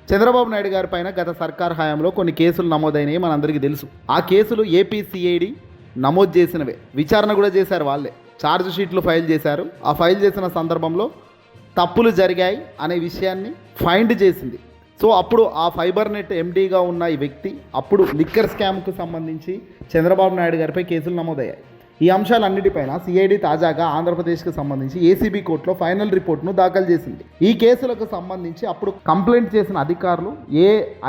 చంద్రబాబు నాయుడు గారి పైన గత సర్కార్ హయాంలో కొన్ని కేసులు నమోదైనవి మనందరికీ తెలుసు. ఆ కేసులు ఏపీసీఐడి నమోదు చేసినవే, విచారణ కూడా చేశారు వాళ్ళే, ఛార్జ్ షీట్లు ఫైల్ చేశారు. ఆ ఫైల్ చేసిన సందర్భంలో తప్పులు జరిగాయి అనే విషయాన్ని ఫైండ్ చేసింది. సో అప్పుడు ఆ ఫైబర్ నెట్ ఎండీగా ఉన్న ఈ వ్యక్తి అప్పుడు లిక్కర్ స్కామ్కు సంబంధించి చంద్రబాబు నాయుడు గారిపై కేసులు నమోదయ్యాయి. ఈ అంశాలన్నిటిపైన సిఐడి తాజాగా ఆంధ్రప్రదేశ్కు సంబంధించి ఏసీబీ కోర్టులో ఫైనల్ రిపోర్ట్ను దాఖలు చేసింది. ఈ కేసులకు సంబంధించి అప్పుడు కంప్లైంట్ చేసిన అధికారులు,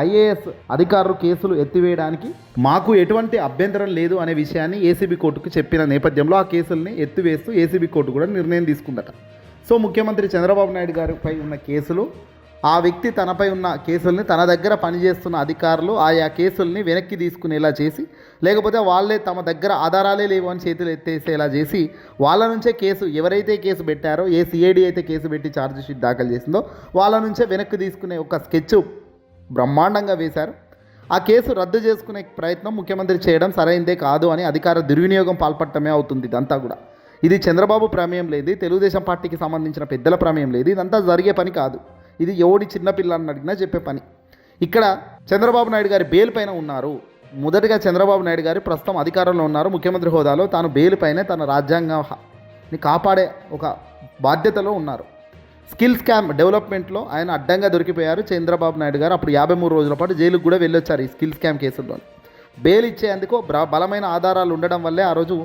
ఐఏఎస్ అధికారులు కేసులు ఎత్తివేయడానికి మాకు ఎటువంటి అభ్యంతరం లేదు అనే విషయాన్ని ఏసీబీ కోర్టుకు చెప్పిన నేపథ్యంలో ఆ కేసుల్ని ఎత్తివేస్తూ ఏసీబీ కోర్టు కూడా నిర్ణయం తీసుకుందట. సో ముఖ్యమంత్రి చంద్రబాబు నాయుడు గారిపై ఉన్న కేసులు, ఆ వ్యక్తి తనపై ఉన్న కేసుల్ని తన దగ్గర పనిచేస్తున్న అధికారులు ఆయా కేసుల్ని వెనక్కి తీసుకునేలా చేసి, లేకపోతే వాళ్ళే తమ దగ్గర ఆధారాలే లేవు అని చేతులు ఎత్తేసేలా చేసి వాళ్ళ నుంచే కేసు, ఎవరైతే కేసు పెట్టారో, ఏ సిఐడి అయితే కేసు పెట్టి ఛార్జ్ షీట్ దాఖలు చేసిందో వాళ్ళ నుంచే వెనక్కి తీసుకునే ఒక స్కెచ్ బ్రహ్మాండంగా వేశారు. ఆ కేసు రద్దు చేసుకునే ప్రయత్నం ముఖ్యమంత్రి చేయడం సరైందే కాదు అని అధికార దుర్వినియోగం పాల్పడటమే అవుతుంది. ఇదంతా కూడా ఇది చంద్రబాబు ప్రమేయం లేదు, తెలుగుదేశం పార్టీకి సంబంధించిన పెద్దల ప్రమేయం లేదు, ఇదంతా జరిగే పని కాదు. ఇది ఎవడి చిన్నపిల్లని అడిగినా చెప్పే పని. ఇక్కడ చంద్రబాబు నాయుడు గారి బెయిల్ పైన ఉన్నారు. మొదటిగా చంద్రబాబు నాయుడు గారు ప్రస్తుతం అధికారంలో ఉన్నారు, ముఖ్యమంత్రి హోదాలో తాను బెయిల్ పైనే తన రాజ్యాంగాన్ని కాపాడే ఒక బాధ్యతలో ఉన్నారు. స్కిల్ స్కామ్ డెవలప్మెంట్లో ఆయన అడ్డంగా దొరికిపోయారు చంద్రబాబు నాయుడు గారు. అప్పుడు 53 రోజుల పాటు జైలుకు కూడా వెళ్ళొచ్చారు ఈ స్కిల్ స్కామ్ కేసుల్లో. బెయిల్ ఇచ్చేందుకు బలమైన ఆధారాలు ఉండడం వల్లే ఆ రోజు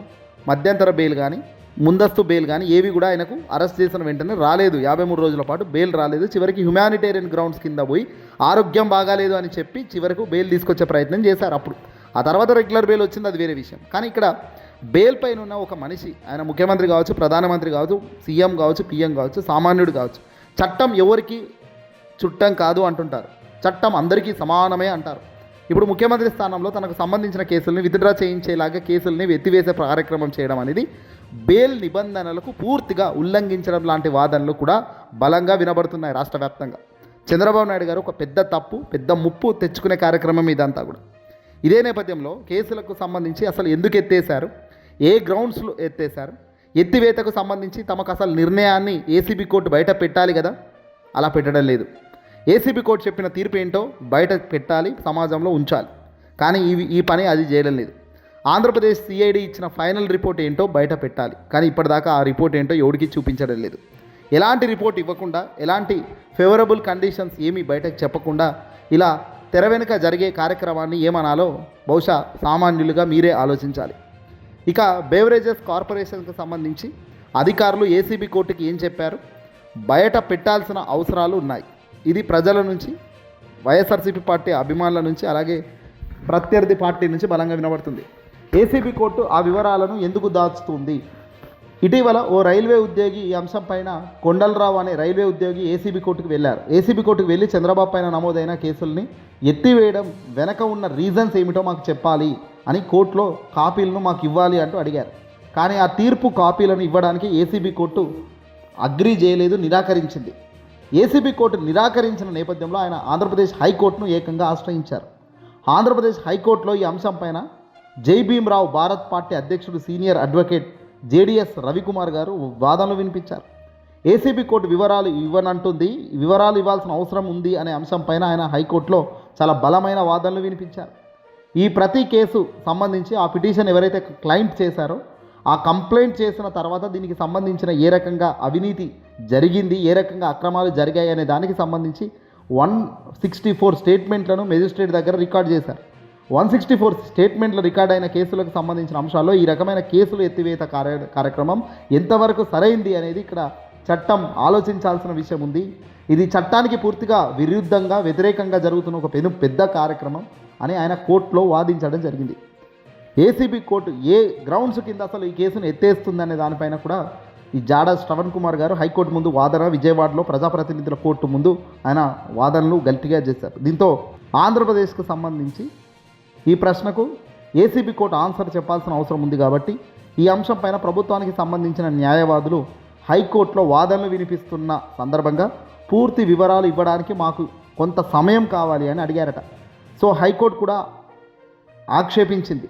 మధ్యంతర బెయిల్ కానీ ముందస్తు బెయిల్ కానీ ఏవి కూడా ఆయనకు అరెస్ట్ చేసిన వెంటనే రాలేదు. 53 రోజుల పాటు బెయిల్ రాలేదు. చివరికి హ్యుమానిటేరియన్ గ్రౌండ్స్ కింద పోయి ఆరోగ్యం బాగాలేదు అని చెప్పి చివరకు బెయిల్ తీసుకొచ్చే ప్రయత్నం చేశారు. అప్పుడు ఆ తర్వాత రెగ్యులర్ బెయిల్ వచ్చింది, అది వేరే విషయం. కానీ ఇక్కడ బెయిల్ పైన ఉన్న ఒక మనిషి, ఆయన ముఖ్యమంత్రి కావచ్చు, ప్రధానమంత్రి కావచ్చు, సీఎం కావచ్చు, పిఎం కావచ్చు, సామాన్యుడు కావచ్చు, చట్టం ఎవరికి చుట్టం కాదు అంటుంటారు, చట్టం అందరికీ సమానమే అంటారు. ఇప్పుడు ముఖ్యమంత్రి స్థానంలో తనకు సంబంధించిన కేసుల్ని విత్డ్రా చేయించేలాగా కేసుల్ని ఎత్తివేసే కార్యక్రమం చేయడం అనేది బెయిల్ నిబంధనలకు పూర్తిగా ఉల్లంఘించడం లాంటి వాదనలు కూడా బలంగా వినబడుతున్నాయి రాష్ట్ర వ్యాప్తంగా. చంద్రబాబు నాయుడు గారు ఒక పెద్ద తప్పు, పెద్ద ముప్పు తెచ్చుకునే కార్యక్రమం ఇదంతా కూడా. ఇదే నేపథ్యంలో కేసులకు సంబంధించి అసలు ఎందుకు ఎత్తేశారు, ఏ గ్రౌండ్స్లో ఎత్తేశారు, ఎత్తివేతకు సంబంధించి తమకు అసలు నిర్ణయాన్ని ఏసీబీ కోర్టు బయట పెట్టాలి కదా, అలా పెట్టడం లేదు. ఏసీబీ కోర్టు చెప్పిన తీర్పు ఏంటో బయట పెట్టాలి, సమాజంలో ఉంచాలి. కానీ ఈ పని అది చేయడం లేదు. ఆంధ్రప్రదేశ్ సిఐడి ఇచ్చిన ఫైనల్ రిపోర్ట్ ఏంటో బయట పెట్టాలి. కానీ ఇప్పటిదాకా ఆ రిపోర్ట్ ఏంటో ఎవరికి చూపించడం లేదు. ఎలాంటి రిపోర్ట్ ఇవ్వకుండా, ఎలాంటి ఫేవరబుల్ కండిషన్స్ ఏమీ బయటకు చెప్పకుండా ఇలా తెర వెనుక జరిగే కార్యక్రమాన్ని ఏమనాలో బహుశా సామాన్యులుగా మీరే ఆలోచించాలి. ఇక బేవరేజెస్ కార్పొరేషన్కి సంబంధించి అధికారులు ఏసీబీ కోర్టుకి ఏం చెప్పారు, బయట పెట్టాల్సిన అవసరాలు ఉన్నాయి. ఇది ప్రజల నుంచి, వైఎస్ఆర్సీపీ పార్టీ అభిమానుల నుంచి, అలాగే ప్రత్యర్థి పార్టీ నుంచి బలంగా వినబడుతుంది. ఏసీబీ కోర్టు ఆ వివరాలను ఎందుకు దాచుతుంది? ఇటీవల ఓ రైల్వే ఉద్యోగి ఈ అంశం పైన, కొండలరావు అనే రైల్వే ఉద్యోగి ఏసీబీ కోర్టుకు వెళ్ళారు. ఏసీబీ కోర్టుకు వెళ్ళి చంద్రబాబు పైన నమోదైన కేసుల్ని ఎత్తివేయడం వెనక ఉన్న రీజన్స్ ఏమిటో మాకు చెప్పాలి అని కోర్టులో కాపీలను మాకు ఇవ్వాలి అంటూ అడిగారు. కానీ ఆ తీర్పు కాపీలను ఇవ్వడానికి ఏసీబీ కోర్టు అగ్రీ చేయలేదు, నిరాకరించింది. ఏసీబీ కోర్టు నిరాకరించిన నేపథ్యంలో ఆయన ఆంధ్రప్రదేశ్ హైకోర్టును ఏకంగా ఆశ్రయించారు. ఆంధ్రప్రదేశ్ హైకోర్టులో ఈ అంశం పైన జై భీమ్రావు భారత్ పార్టీ అధ్యక్షుడు, సీనియర్ అడ్వకేట్ జేడీఎస్ రవికుమార్ గారు వాదనలు వినిపించారు. ఏసీబీ కోర్టు వివరాలు ఇవ్వనంటుంది, వివరాలు ఇవ్వాల్సిన అవసరం ఉంది అనే అంశం పైన ఆయన హైకోర్టులో చాలా బలమైన వాదనలు వినిపించారు. ఈ ప్రతి కేసు సంబంధించి ఆ పిటిషన్ ఎవరైతే క్లైంట్ చేశారో, ఆ కంప్లైంట్ చేసిన తర్వాత దీనికి సంబంధించిన ఏ రకంగా అవినీతి జరిగింది, ఏ రకంగా అక్రమాలు జరిగాయి అనే దానికి సంబంధించి 164 స్టేట్మెంట్లను మెజిస్ట్రేట్ దగ్గర రికార్డ్ చేశారు. 164 స్టేట్మెంట్లు రికార్డ్ అయిన కేసులకు సంబంధించిన అంశాల్లో ఈ రకమైన కేసులు ఎత్తివేత కార్యక్రమం ఎంతవరకు సరైంది అనేది ఇక్కడ చట్టం ఆలోచించాల్సిన విషయం ఉంది. ఇది చట్టానికి పూర్తిగా విరుద్ధంగా, వ్యతిరేకంగా జరుగుతున్న ఒక పెద్ద కార్యక్రమం అని ఆయన కోర్టులో వాదించడం జరిగింది. ఏసీబీ కోర్టు ఏ గ్రౌండ్స్ కింద అసలు ఈ కేసును ఎత్తేస్తుందనే దానిపైన కూడా ఈ జాడ శ్రవణ్ కుమార్ గారు హైకోర్టు ముందు వాదన, విజయవాడలో ప్రజాప్రతినిధుల కోర్టు ముందు ఆయన వాదనలు గట్టిగా చేశారు. దీంతో ఆంధ్రప్రదేశ్కు సంబంధించి ఈ ప్రశ్నకు ఏసీబీ కోర్టు ఆన్సర్ చెప్పాల్సిన అవసరం ఉంది. కాబట్టి ఈ అంశం పైన ప్రభుత్వానికి సంబంధించిన న్యాయవాదులు హైకోర్టులో వాదనలు వినిపిస్తున్న సందర్భంగా పూర్తి వివరాలు ఇవ్వడానికి మాకు కొంత సమయం కావాలి అని అడిగారట. సో హైకోర్టు కూడా ఆక్షేపించింది.